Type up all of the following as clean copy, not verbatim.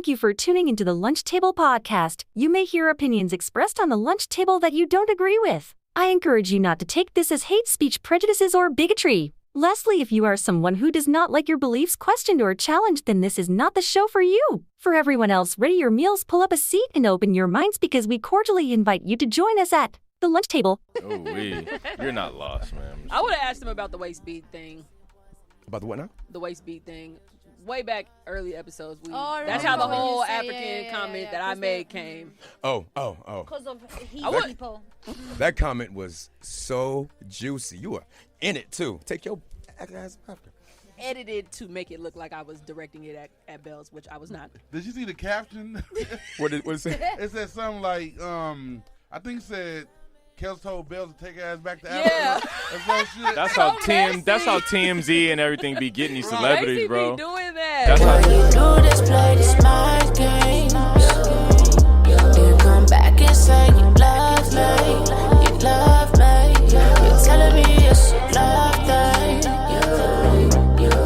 Thank you for tuning into the Lunch Table Podcast. You may hear opinions expressed on the lunch table that you don't agree with. I encourage you not to take this as hate speech, prejudices, or bigotry. Lastly, if you are someone who does not like your beliefs questioned or challenged, then this is not the show for you. For everyone else, ready your meals, pull up a seat, and open your minds because we cordially invite you to join us at the lunch table. You're not lost, man. I would have asked him about the waist beat thing. About the what now? The waist beat thing. Way back early episodes. That's how the whole African comment that I made came. Oh. Because of people. That comment was so juicy. You were in it, too. Take your ass back. Edited to make it look like I was directing it at Bells, which I was not. Did you see the caption? What did it say? It said something like, I think it said, Kels told Bells to take her ass back to Africa. Yeah. That's how TMZ and everything be getting these celebrities, bro. They be doing that. That's how you do this, play this mind game. You come back and say you love me, you love me. You're telling me it's a love thing,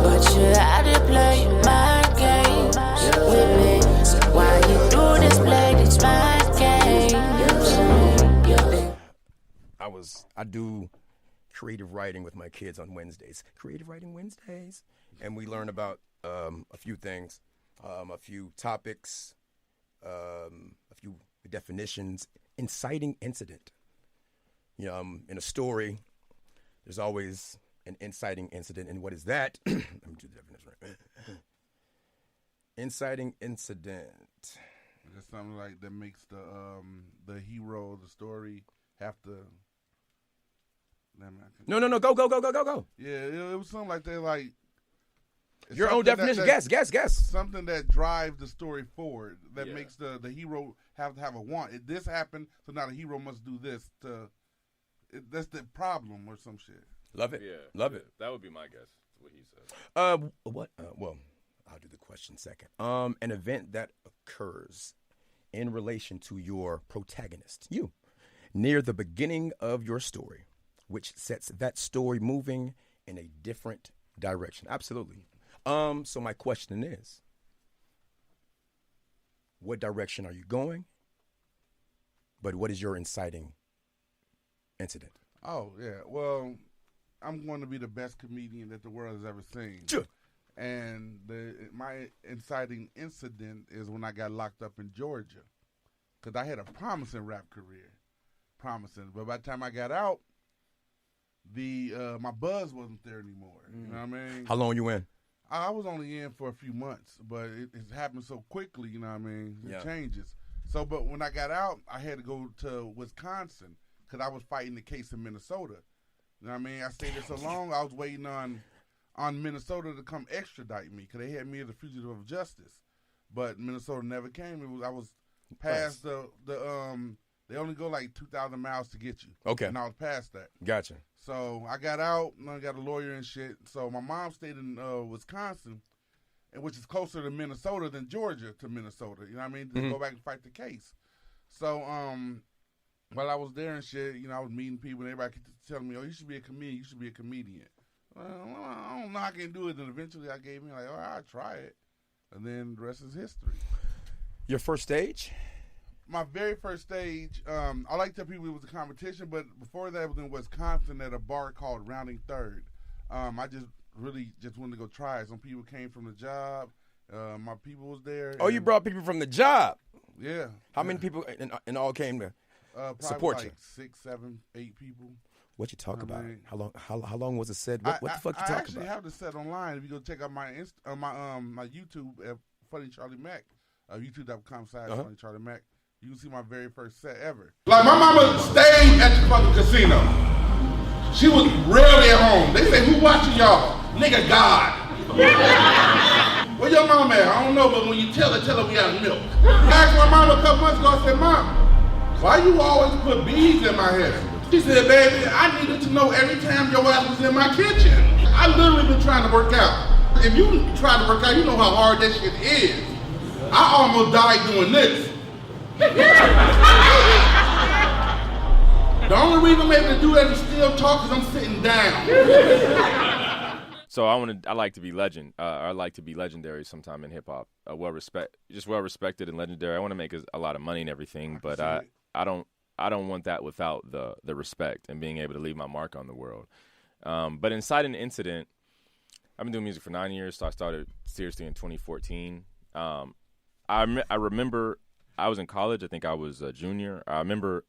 but you had to play mind games with me. So why you do this, play this mind game? I do creative writing with my kids on Wednesdays. Creative writing Wednesdays. And we learn about a few things, a few topics, a few definitions. Inciting incident. You know, in a story, there's always an inciting incident. And what is that? Let me do the definition right. Inciting incident. It's something like that makes the hero of the story have to... No. Go. Yeah, it was something like that, like... Your own definition. Guess. Something that drives the story forward, that makes the hero have to have a want. This happened, so now the hero must do this. That's the problem or some shit. Love it. Yeah. Love it. That would be my guess, what he said. What? Well, I'll do the question second. An event that occurs in relation to your protagonist, you, near the beginning of your story, which sets that story moving in a different direction. Absolutely. So my question is, what direction are you going? But what is your inciting incident? Oh, yeah. Well, I'm going to be the best comedian that the world has ever seen. Sure. And my inciting incident is when I got locked up in Georgia. Because I had a promising rap career. But by the time I got out, my buzz wasn't there anymore. You know what I mean? How long you in? I was only in for a few months, but it happened so quickly, you know what I mean? It changes. So, but when I got out, I had to go to Wisconsin because I was fighting the case in Minnesota. You know what I mean? I stayed there so long, I was waiting on Minnesota to come extradite me because they had me as a fugitive of justice. But Minnesota never came. I was past they only go like 2,000 miles to get you. Okay. And I was past that. Gotcha. So I got out, and I got a lawyer and shit. So my mom stayed in Wisconsin, which is closer to Minnesota than Georgia to Minnesota. You know what I mean? To go back and fight the case. So while I was there and shit, you know, I was meeting people, and everybody kept telling me, oh, you should be a comedian. Well, I don't know I can do it. And eventually I gave me like, all right, I'll try it. And then the rest is history. Your first stage? My very first stage, I like to tell people it was a competition, but before that, it was in Wisconsin at a bar called Rounding Third. I just wanted to go try it. Some people came from the job. My people was there. Oh, you brought people from the job? Yeah. How many people in all came to support you? 6, 7, 8 people. What you talk about? How long was it set? What the fuck you talk about? I actually have the set online. If you go check out my YouTube at Funny Charlie Mack, YouTube.com/Funny Charlie Mack. You can see my very first set ever. Like, my mama stayed at the fucking casino. She was rarely at home. They say, who watching y'all? Nigga, God. Where your mama at? I don't know, but when you tell her we got milk. I asked my mama a couple months ago, I said, Mom, why you always put bees in my hair? She said, baby, I needed to know every time your ass was in my kitchen. I literally been trying to work out. If you try to work out, you know how hard that shit is. I almost died doing this. The only reason I'm able to do that is still talk because I'm sitting down. So I like to be legend. I like to be legendary sometime in hip hop. Well respected and legendary. I want to make a lot of money and everything, but I don't want that without the respect and being able to leave my mark on the world. But Inciting Incident, I've been doing music for 9 years, so I started seriously in 2014. I remember I was in college. I think I was a junior. I remember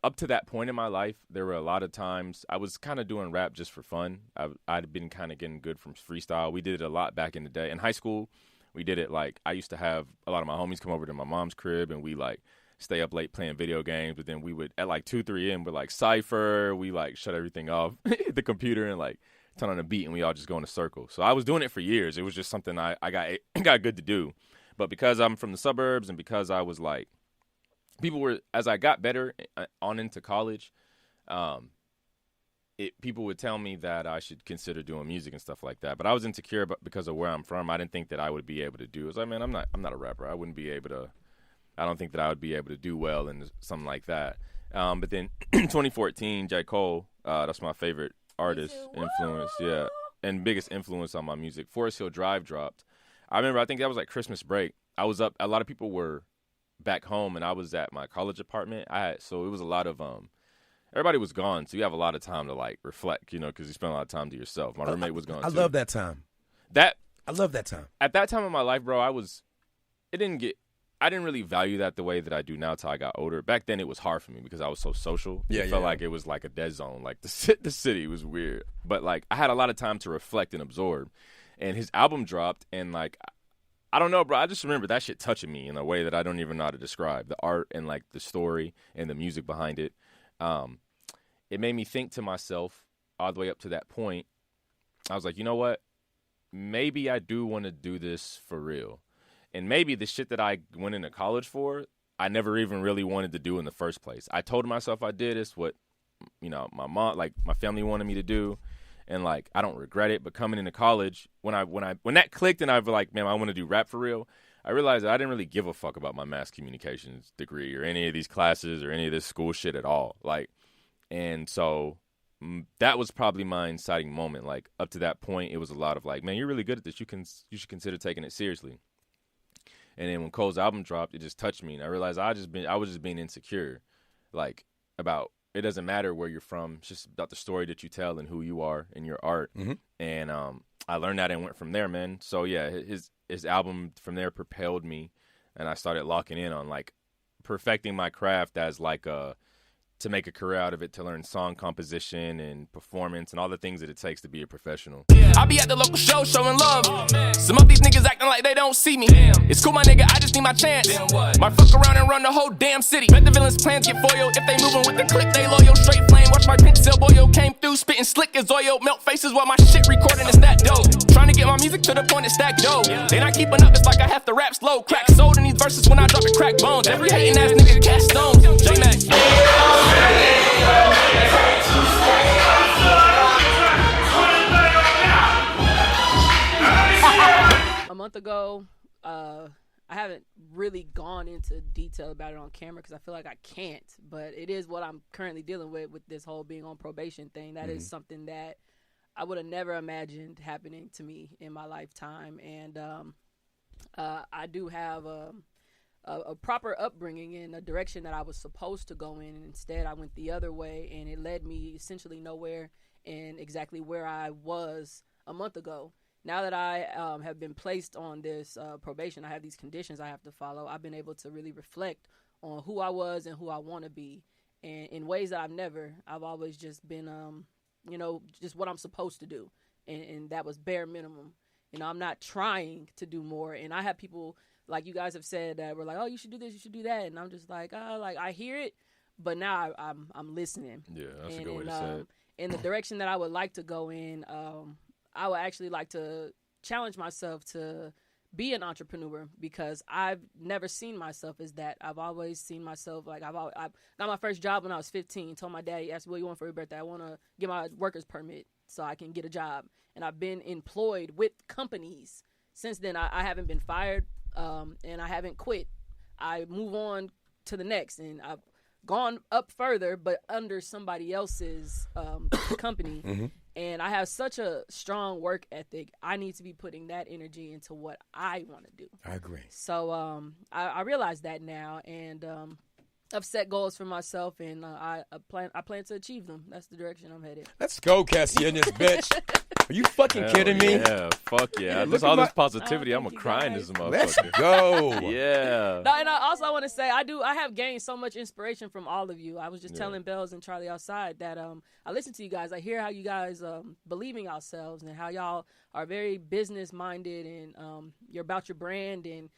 up to that point in my life, there were a lot of times I was kind of doing rap just for fun. I'd been kind of getting good from freestyle. We did it a lot back in the day. In high school, we did it like I used to have a lot of my homies come over to my mom's crib, and we like stay up late playing video games. But then we would, at like 2, 3 a.m., we'd like cypher. We like shut everything off, the computer, and like turn on a beat, and we all just go in a circle. So I was doing it for years. It was just something I got good to do. But because I'm from the suburbs and because I was like, as I got better on into college, people would tell me that I should consider doing music and stuff like that. But I was insecure because of where I'm from. I didn't think that I would be able to do it. I was like, man, I'm not a rapper. I don't think that I would be able to do well in something like that. But then 2014, J. Cole, that's my favorite artist, influence, yeah, and biggest influence on my music. Forest Hill Drive dropped. I think that was like Christmas break. I was up. A lot of people were back home, and I was at my college apartment. So it was a lot of everybody was gone, so you have a lot of time to like reflect, because you spend a lot of time to yourself. My roommate was gone. I too. love that time. I love that time. At that time of my life, bro, I didn't really value that the way that I do now till I got older. Back then, it was hard for me because I was so social. It felt like it was like a dead zone. Like the city was weird, but like I had a lot of time to reflect and absorb. And his album dropped, and like, I don't know, bro. I just remember that shit touching me in a way that I don't even know how to describe. The art and like the story and the music behind it. It made me think to myself all the way up to that point. I was like, you know what? Maybe I do want to do this for real. And maybe the shit that I went into college for, I never even really wanted to do in the first place. I told myself I did. It's what, my mom, like my family wanted me to do. And like, I don't regret it. But coming into college, when that clicked and I was like, man, I want to do rap for real, I realized that I didn't really give a fuck about my mass communications degree or any of these classes or any of this school shit at all. Like, and so that was probably my inciting moment. Like up to that point, it was a lot of like, man, you're really good at this. You should consider taking it seriously. And then when Cole's album dropped, it just touched me, and I realized I was just being insecure, like about it doesn't matter where you're from, it's just about the story that you tell and who you are in your art. Mm-hmm. And I learned that and went from there, man. So yeah, his album from there propelled me, and I started locking in on like perfecting my craft as like to make a career out of it, to learn song composition and performance and all the things that it takes to be a professional. I be at the local show showing love. Some of these niggas acting like they don't see me. It's cool, my nigga, I just need my chance. Might fuck around and run the whole damn city. Bet the villains' plans get foiled. If they moving with the click, they loyal. Straight flame, watch my pencil boyo. Came through, spitting slick as oil. Melt faces while my shit recording is that dope. Trying to get my music to the point it stack dope. They not keeping up, it's like I have to rap slow. Crack sold in these verses when I drop it, crack bones. Every hating ass nigga cast stones. J-Mac. A month ago, I haven't really gone into detail about it on camera because I feel like I can't, but it is what I'm currently dealing with this whole being on probation thing. That is something that I would have never imagined happening to me in my lifetime. And I do have a proper upbringing in a direction that I was supposed to go in, and instead I went the other way, and it led me essentially nowhere and exactly where I was a month ago. Now that I have been placed on this probation, I have these conditions I have to follow. I've been able to really reflect on who I was and who I want to be, and in ways that I've always just been, just what I'm supposed to do, and that was bare minimum. I'm not trying to do more, and I have people like you guys have said that were like, oh, you should do this, you should do that, and I'm just like, I hear it, but now I'm listening. Yeah, that's a good way to say it. In the direction that I would like to go in, I would actually like to challenge myself to be an entrepreneur, because I've never seen myself as that. I've always seen myself like I got my first job when I was 15. Told my dad, he asked me, what you want for your birthday? I want to get my worker's permit so I can get a job. And I've been employed with companies since then. I haven't been fired, and I haven't quit. I move on to the next, and I've gone up further, but under somebody else's company. Mm-hmm. And I have such a strong work ethic. I need to be putting that energy into what I want to do. I agree. So I realize that now, and I've set goals for myself, and I plan to achieve them. That's the direction I'm headed. Let's go, Kessya, in this bitch. Are you fucking kidding me? Yeah, fuck yeah. Just all this positivity, I'm going to cry in this motherfucker. Let's go. Yeah. No, and I also want to say I have gained so much inspiration from all of you. I was just telling Bells and Charlie outside that I listen to you guys. I hear how you guys believe in yourselves and how y'all are very business minded, and you're about your brand. And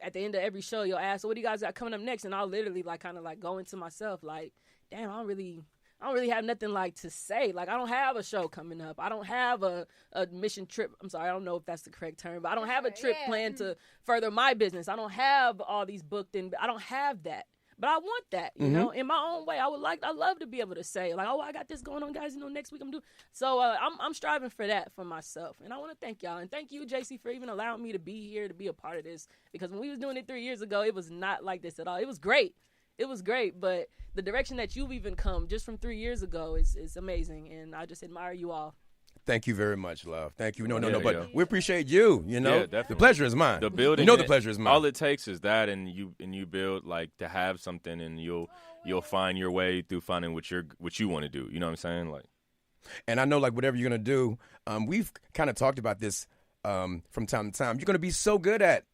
at the end of every show, you'll ask, so what do you guys got coming up next? And I'll literally kind of go into myself like, damn, I don't really have nothing to say. Like, I don't have a show coming up. I don't have a mission trip. I'm sorry, I don't know if that's the correct term, but I don't have a trip planned to further my business. I don't have all these booked in. I don't have that. But I want that, you know, in my own way. I love to be able to say, oh, I got this going on, guys. Next week I'm doing. So I'm striving for that for myself. And I want to thank y'all. And thank you, JC, for even allowing me to be here, to be a part of this. Because when we was doing it 3 years ago, it was not like this at all. It was great. But the direction that you've even come just from 3 years ago is amazing. And I just admire you all. Thank you very much, love. Thank you. No, but we appreciate you. You know, Yeah, the pleasure is mine. The building, the pleasure is mine. All it takes is that, and you build to have something, and you'll find your way through finding what you want to do. You know what I'm saying? And I know whatever you're gonna do, we've kind of talked about this from time to time. You're gonna be so good at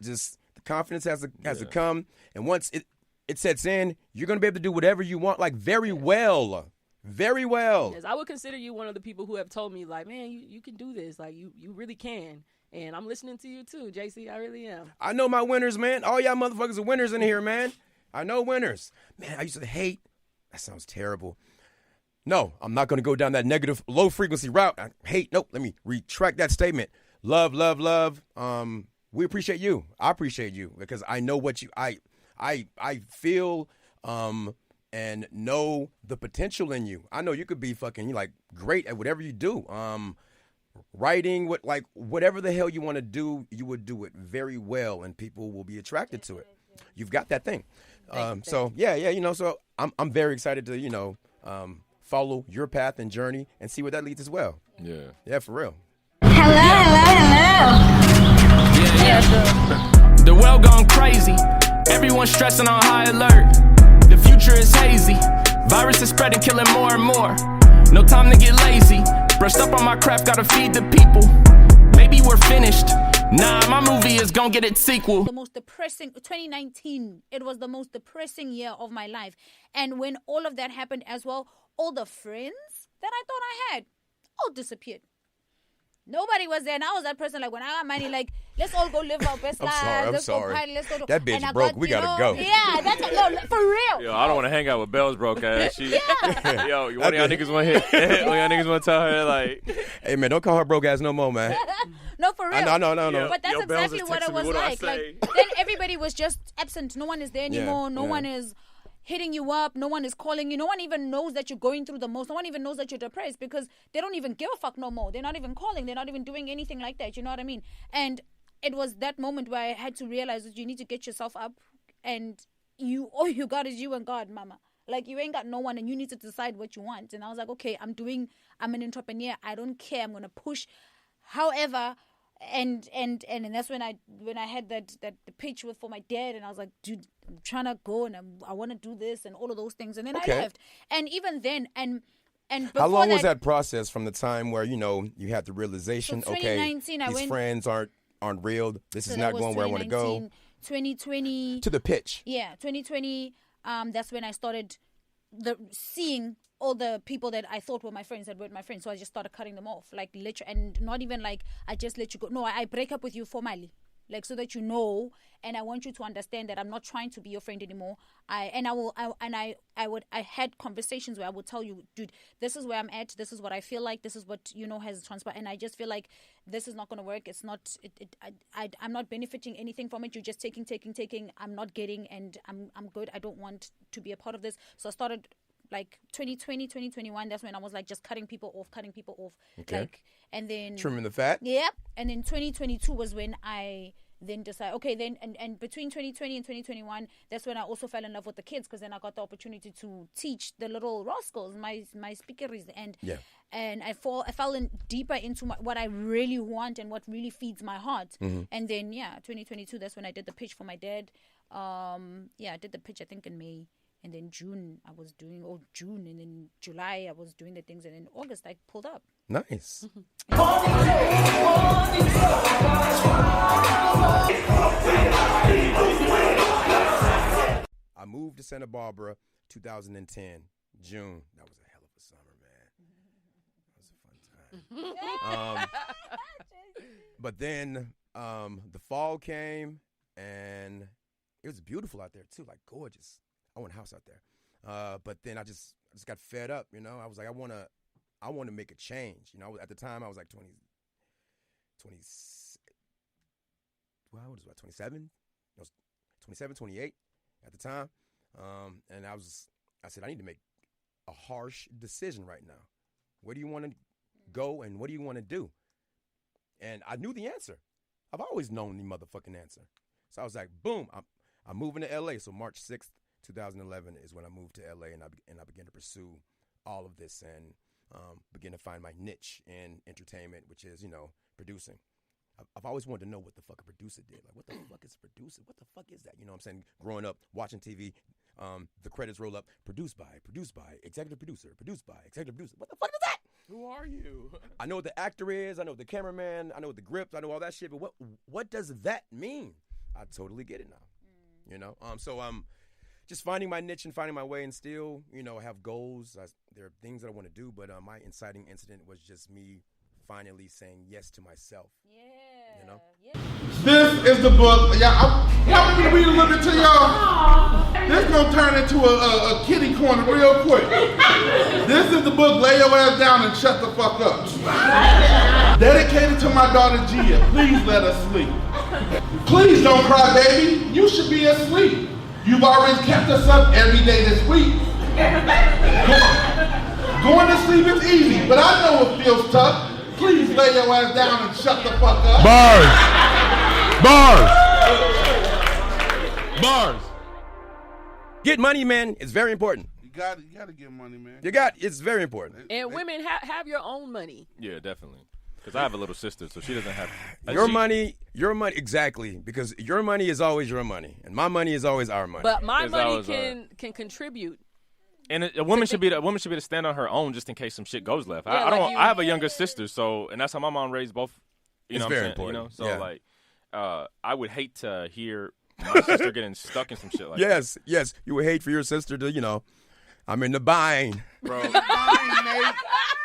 just the confidence has to come, and once it sets in, you're gonna be able to do whatever you want, very well. Very well. Yes, I would consider you one of the people who have told me, man, you can do this. You really can. And I'm listening to you too, JC. I really am. I know my winners, man. All y'all motherfuckers are winners in here, man. I know winners. Man, I used to hate. That sounds terrible. No, I'm not going to go down that negative, low-frequency route. I hate. Nope, let me retract that statement. Love, love, love. We appreciate you. I appreciate you because I know what you. I feel. And know the potential in you. I know you could be fucking great at whatever you do. Writing, whatever the hell you want to do, you would do it very well, and people will be attracted to it. You've got that thing. So I'm very excited to follow your path and journey and see where that leads as well. Yeah, for real. Hello. The world gone crazy. Everyone stressing on high alert. The future is hazy. Virus is spreading, killing more and more. No time to get lazy. Brushed up on my craft, gotta feed the people. Maybe we're finished. Nah, my movie is gonna get its sequel. The most depressing, 2019, it was the most depressing year of my life. And when all of that happened as well, all the friends that I thought I had all disappeared. Nobody was there, and I was that person, when I got money, let's all go live our best lives. I'm sorry. Go party, let's go. That bitch broke. We gotta go. Yeah, that's for real. Yo, I don't want to hang out with Belle's broke ass. Yo, one of y'all niggas want to hit. One of y'all niggas want to tell her hey man, don't call her broke ass no more, man. No, for real. No. But that's exactly what it was like. Then everybody was just absent. No one is there anymore. No one is hitting you up. No one is calling you. No one even knows that you're going through the most. No one even knows that you're depressed because they don't even give a fuck no more. They're not even calling. They're not even doing anything like that. You know what I mean? And it was that moment where I had to realize that you need to get yourself up, and all you got is you and God, mama. You ain't got no one, and you need to decide what you want. And I was like, okay, I'm an entrepreneur. I don't care. I'm gonna push. However, and that's when I had that pitch for my dad, and I was like, dude, I'm trying to go, and I want to do this and all of those things, and then I left. And even then, and before how long was that process from the time where you had the realization, so 2019, these friends aren't real, this is not going where I want to go. 2020 to the pitch. Yeah, 2020. That's when I started seeing all the people that I thought were my friends that weren't my friends. So I just started cutting them off, literally, and not even I just let you go. No, I break up with you formally, so that you know, and I want you to understand that I'm not trying to be your friend anymore. I had conversations where I would tell you, dude, this is where I'm at. This is what I feel like. This is what has transpired, and I just feel like this is not going to work. It's not. I'm not benefiting anything from it. You're just taking. I'm not getting, and I'm good. I don't want to be a part of this. So I started 2020, 2021, that's when I was just cutting people off. Okay. And then trimming the fat. Yep. And then 2022 was when I then decide, okay, then and between 2020 and 2021, that's when I also fell in love with the kids, because then I got the opportunity to teach the little rascals, my speakeries, and I fell in deeper into what I really want and what really feeds my heart. And then 2022, that's when I did the pitch for my dad. I did the pitch I think in May, and then June, and then July I was doing the things, and in August I pulled up. Nice. I moved to Santa Barbara 2010, June. That was a hell of a summer, man. That was a fun time. But then the fall came, and it was beautiful out there too, like gorgeous. I want a house out there. But then I just got fed up, you know. I was like, I want to make a change. You know, at the time I was like 27? I was 27, 28 at the time. And I said, I need to make a harsh decision right now. Where do you want to go and what do you want to do? And I knew the answer. I've always known the motherfucking answer. So I was like, boom, I'm moving to LA. So March 6th, 2011 is when I moved to LA, and I began to pursue all of this and begin to find my niche in entertainment, which is, you know, producing. I've always wanted to know what the fuck a producer did. Like, what the fuck is a producer? What the fuck is that? You know what I'm saying? Growing up, watching TV, the credits roll up, produced by, executive producer, produced by, executive producer. What the fuck is that? Who are you? I know what the actor is. I know what the cameraman. I know what the grips. I know all that shit. But what does that mean? I totally get it now. You know? So just finding my niche and finding my way, and still, you know, have goals. There are things that I want to do, but my inciting incident was just me finally saying yes to myself. Yeah. You know? Yeah. This is the book. Y'all want me to read a little bit to y'all? This gonna turn into a kitty corner real quick. This is the book, Lay Your Ass Down and Shut the Fuck Up. Dedicated to my daughter Gia. Please let her sleep. Please don't cry, baby. You should be asleep. You've already kept us up every day this week. Going to sleep is easy, but I know it feels tough. Please lay your ass down and shut the fuck up. Bars. Get money, man. It's very important. You gotta get money, man. It's very important. And women have your own money. Yeah, definitely. Because I have a little sister, so she doesn't have your money, exactly. Because your money is always your money, and my money is always our money. But my money can contribute. And a woman should be able to stand on her own just in case some shit goes left. Yeah, I have a younger sister, so, and that's how my mom raised both. You know what I'm saying? Important. You know, so yeah. like, I would hate to hear my sister getting stuck in some shit like that. Yes, you would hate for your sister to, you know, I'm in the bind, bro.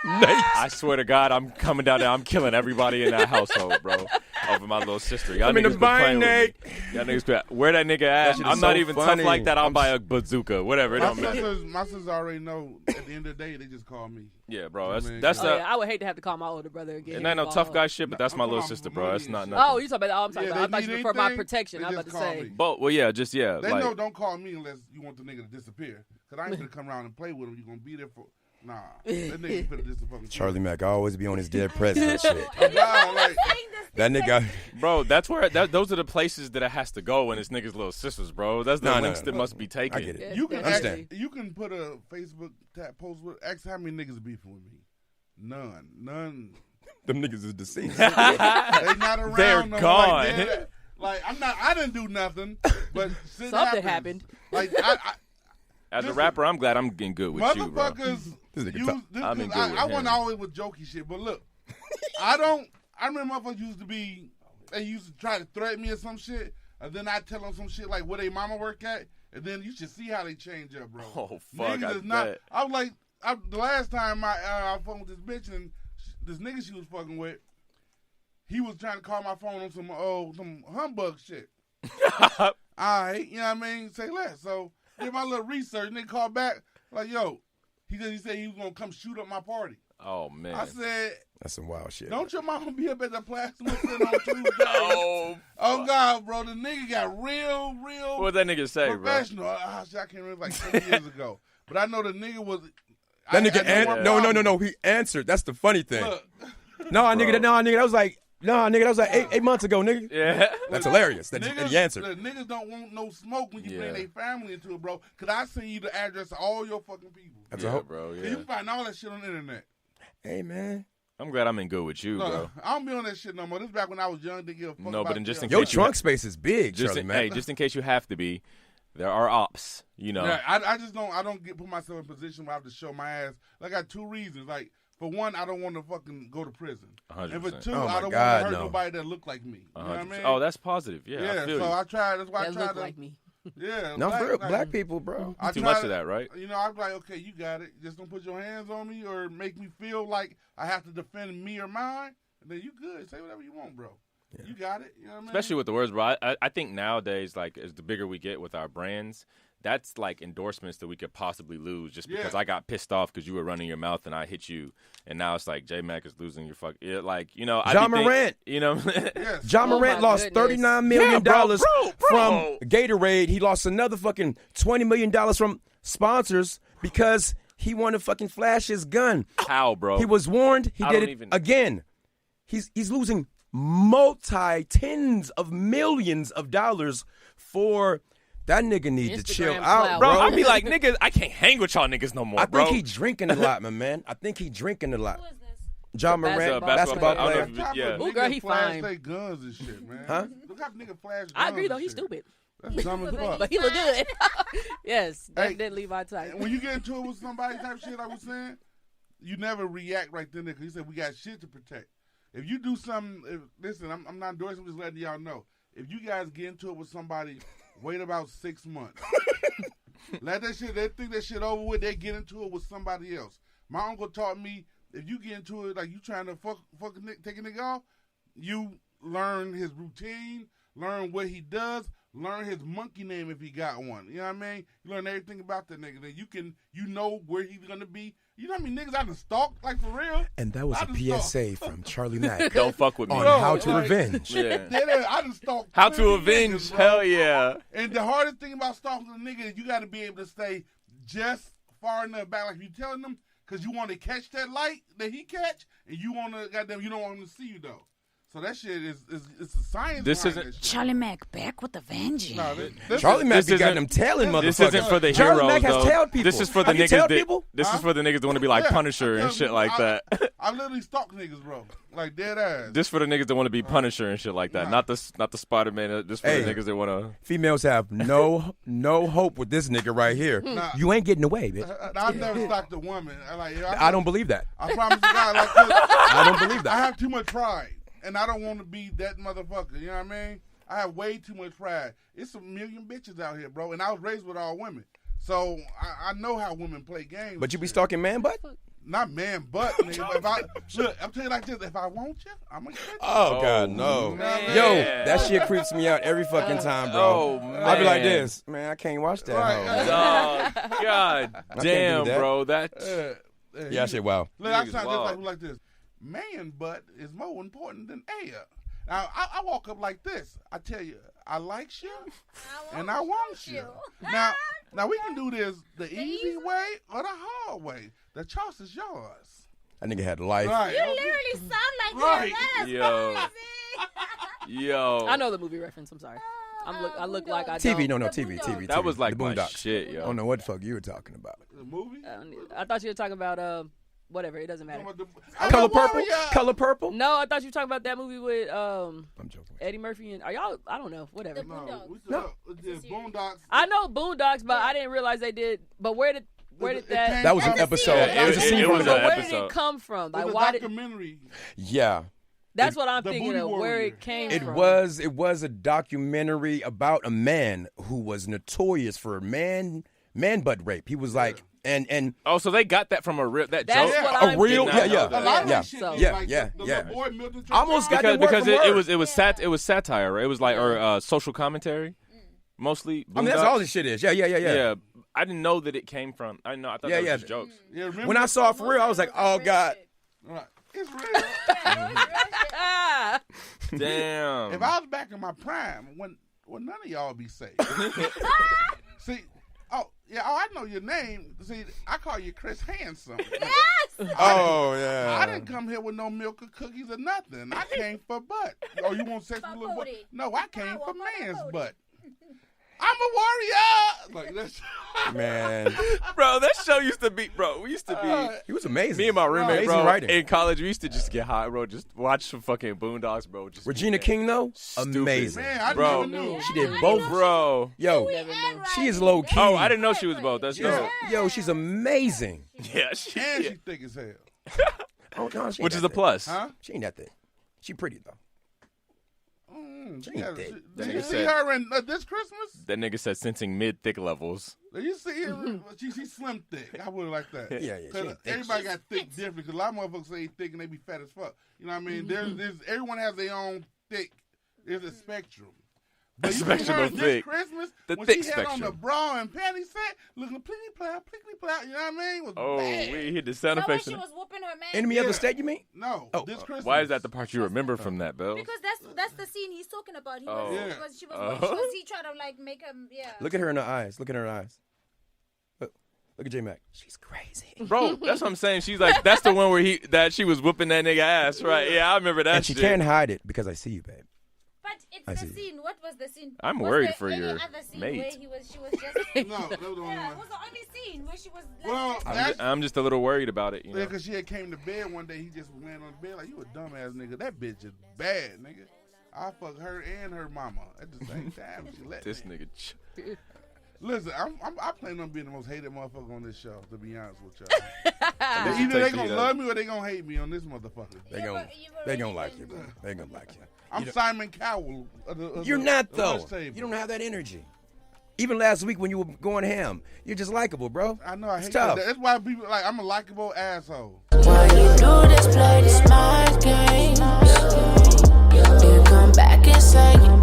Nate. I swear to God, I'm coming down there. I'm killing everybody in that household, bro. Over my little sister. Y'all I'm in the niggas bind, Nate. Y'all niggas where that nigga at? I'm not even tough like that. I'll buy a bazooka, whatever. It don't matter. My sisters already know. At the end of the day, they just call me. Yeah, bro. I would hate to have to call my older brother again. And ain't no tough guy shit, but that's my little sister, bro. That's not nothing. Oh, you talking about? I'm talking about. I thought you for my protection. I was about to say. But They know. Don't call me unless you want the nigga to disappear. Cause I ain't gonna come around and play with him. You gonna be there for. Nah, that nigga finna disappear. Charlie Mack always be on his dead president shit. That nigga, bro. That's where those are the places that it has to go when it's niggas' little sisters, bro. That's the links that must be taken. I get it. You can understand. You can put a Facebook post with ask how many niggas beefing with me. None. Them niggas is deceased. They not around. They're no gone. Like I'm not. I didn't do nothing. But something happened. Like as a rapper, I'm glad I'm getting good with you, bro. Motherfuckers, I wasn't always with jokey shit, but look, I remember motherfuckers they used to try to threaten me or some shit, and then I tell them some shit like where they mama work at, and then you should see how they change up, bro. Oh, fuck, Niggas is not. I was like, the last time I phoned with this bitch, and this nigga she was fucking with, he was trying to call my phone on some humbug shit. All right, you know what I mean? Say less. So did my little research, and they called back like, yo, he said he was gonna come shoot up my party. Oh man. I said, that's some wild shit. Don't your mama be up at the plasma center on Tuesday? Oh God, bro, the nigga got real. What'd that nigga say, professional. I can't remember, like 10 years ago. But I know the nigga was. That nigga no. He answered. That's the funny thing. Look. No, nigga. That was like. Nah, nigga, that was like 8 months ago, nigga. Yeah. That's hilarious. That's niggas, the answer. Niggas don't want no smoke when you bring their family into it, bro. Because I send you the address of all your fucking people. That's a hope, bro. Yeah. You can find all that shit on the internet. Hey, man. I'm glad I'm in good with you, bro. I don't be on that shit no more. This is back when I was young. Didn't give a fuck No, but in just in Your case trunk space is big, just Charlie, man. Hey, just in case you have to be, there are ops, you know. Yeah, I just don't. I don't put myself in a position where I have to show my ass. I got 2 reasons. Like, for one, I don't want to fucking go to prison. 100%. And for 2, Oh, I don't want to hurt nobody that look like me. You know what I mean? Oh, that's positive. Yeah, I Yeah. feel So you. I tried. That's why I That tried look to. like me. Yeah. No, for real, like, black people, bro. I Too tried much to- of that, right? You know, I was like, okay, you got it. Just don't put your hands on me or make me feel like I have to defend me or mine. And then you good. Say whatever you want, bro. Yeah. You got it. You know what I mean? Especially with the words, bro. I think nowadays, like, as the bigger we get with our brands, that's like endorsements that we could possibly lose just because I got pissed off because you were running your mouth and I hit you, and now it's like J-Mac is losing your fuck. Yeah, like, you know, John Morant. You know, Yes. John Morant lost $39 million from Gatorade. He lost another fucking $20 million from sponsors because he wanted to fucking flash his gun. How, bro? He was warned. He did it again. He's losing tens of millions of dollars for that nigga need to chill out, bro. I'd be like, niggas, I can't hang with y'all niggas no more, I bro. think he drinking a lot, my man. I think he drinking a lot. Who is this? John Morant, basketball player. Yeah. Ooh, girl, he fine. They guns and shit, man. Huh? Look how nigga flash guns. I agree, though. and He's shit. stupid. That's dumb as fuck. But he look good. Yes, Hey, definitely my type. When you get into it with somebody type shit, I was saying, you never react right then because he said we got shit to protect. If you do something, listen, I'm not endorsing, I'm just letting y'all know. If you guys get into it with somebody, wait about 6 months. Let that shit, they think that shit over with, they get into it with somebody else. My uncle taught me, if you get into it, like you trying to take a nigga off, you learn his routine, learn what he does, learn his monkey name if he got one. You know what I mean? You learn everything about that nigga. Then you know where he's gonna be. You know how many niggas I done stalked, like for real? And that was a PSA from Charlie Mack. Don't fuck with me. On how to revenge. Yeah. I done stalked. How to 20 avenge? niggas, bro. Hell yeah. And the hardest thing about stalking a nigga is you got to be able to stay just far enough back, like you telling them, because you want to catch that light that he catch, and you want to goddamn, you don't want him to see you though. So that shit is it's a science. This behind isn't that shit. Charlie Mack back with the vengeance. No, this Charlie Mack this be got isn't- them tailing motherfuckers. This isn't for the Charlie heroes, Mack has though. tailed people. This is for the Have you niggas tailed that. people? This is for the niggas that want to be like Yeah, Punisher and shit like that. I literally stalk niggas, bro, like dead ass. This for the niggas that want to be Punisher and shit like that. Not the Spider-Man. This for the niggas that want to. Females have no hope with this nigga right here. Nah. You ain't getting away, bitch. I've never stalked a woman. I don't believe that. I promise you, God, like, look, I don't believe I that. have too much pride, and I don't want to be that motherfucker. You know what I mean? I have way too much pride. It's a million bitches out here, bro, and I was raised with all women, so I know how women play games. But you be stalking man butt? Not man, but nigga. If I look, I'm telling you like this: if I want you, I'm gonna get you. Oh, God, no. man. Yo, that shit creeps me out every fucking time, bro. Oh, man. I be like this. Man, I can't watch that. Right. hoe. Oh, God do damn, that. bro. That. Yeah, that shit wow. Look, I Niggas sound wild. just like this. Man butt is more important than air. Now, I walk up like this. I tell you, I like you, and I want you. Now we can do this the easy way or the hard way. The choice is yours. That nigga had life. Right. You literally sound like Right. that. Yo. Yo. I know the movie reference. I'm sorry. I look like I TV, don't. no, TV. That was like the my Boondocks. shit, I yo. don't know what the fuck you were talking about. The movie? I thought you were talking about whatever. It doesn't matter. Color Purple? Color Purple? No, I thought you were talking about that movie with I'm joking. Eddie Murphy and are y'all? I don't know. Whatever. No, the Boondocks. I know Boondocks, but I didn't realize they did. But where did that? That was an episode. Yeah, It was a scene it from was the an Where did episode. it come from? Like Like why did? documentary. Yeah. That's what I'm The thinking Booty of. Where Warrior. it came It from. was a documentary about a man who was notorious for man butt rape. He was like and Oh, so they got that from a real that That's joke. what a I'm real thinking yeah, of. yeah. A lot of Yeah. that shit. So- is Yeah, like yeah, the yeah. boy Milton Almost got Because that word for word. it was satire. Right? It was like or social commentary, mostly. I mean, that's Boondocks. all this shit is. Yeah. Yeah, I didn't know that it came from. I know. I thought Yeah, that was yeah. just jokes. Yeah, remember? When I saw it for real, I was like, oh, God. Right. It's real. Ah. Damn. If I was back in my prime, when none of y'all be safe. See, Oh, yeah. Oh, I know your name. See, I call you Chris Handsome. Yes. I didn't come here with no milk or cookies or nothing. I came for butt. Oh, you want sex with a little boy? No, I came for man's butt. I'm a warrior. Like that's Man, bro, that show used to be, bro. We used to be. he was amazing. Me and my roommate, bro, writing. in college, we used to just get high, bro. Just watch some fucking Boondocks, bro. Just Regina King, though, Stupid. amazing. man. I Bro. never knew. She did both, bro. Yo, she is low key. Oh, I didn't know she was both. That's dope. Yo, she's amazing. Yeah, And she thick as hell. Oh, no, she ain't which that is a thick. plus. Huh? She ain't that thick. She pretty though. Did nigga you see said- her in this Christmas? That nigga said sensing mid-thick levels. Did you see her? She's slim thick. I would like that. Yeah, she 'Cause ain't thick. everybody got thick different. Because a lot of motherfuckers say thick and they be fat as fuck. You know what I mean? There's everyone has their own thick. There's a spectrum. But you see spectrum her of this thick. Christmas The when thick she had on the spectrum. bra and panty set, looking plickly plow. You know what I mean? It was Oh, bad. we hit the sound That when effects. she was whooping her man. Enemy of the state, you mean? No, Oh, this Christmas. Why is that the part you remember from that, Bill? Because that's the scene he's talking about. He Oh. was, Yeah. because she was he tried to like make him Look at her in her eyes. Look at her eyes. Look at J Mac. She's crazy. Bro, that's what I'm saying. She's like, that's the one where she was whooping that nigga ass, right? Yeah, I remember that And she shit. can't hide it because I see you, babe. But it's I the see. scene. What was the scene? I'm Was worried there for any your other scene mate. Where she was just No, that was the only yeah, it one. was the only scene where she was. Like, Well, I'm just a little worried about it, you Yeah, know? because she had came to bed one day. He just went on the bed like, you a dumbass nigga. That bitch is bad, nigga. I fuck her and her mama at the same time. She let This me. nigga. Listen, I plan on being the most hated motherfucker on this show, to be honest with y'all. Unless you Either they take gonna the, love me or they gonna hate me on this motherfucker. They You gon' were they gonna really like good. you, bro. They gonna like you. I'm Simon Cowell. You're not though. lunch table. You don't have that energy. Even last week when you were going ham, you're just likable, bro. I know, I It's hate tough. that. That's why people like, I'm a likable asshole. Why you do this, play this mind game? You come back and say you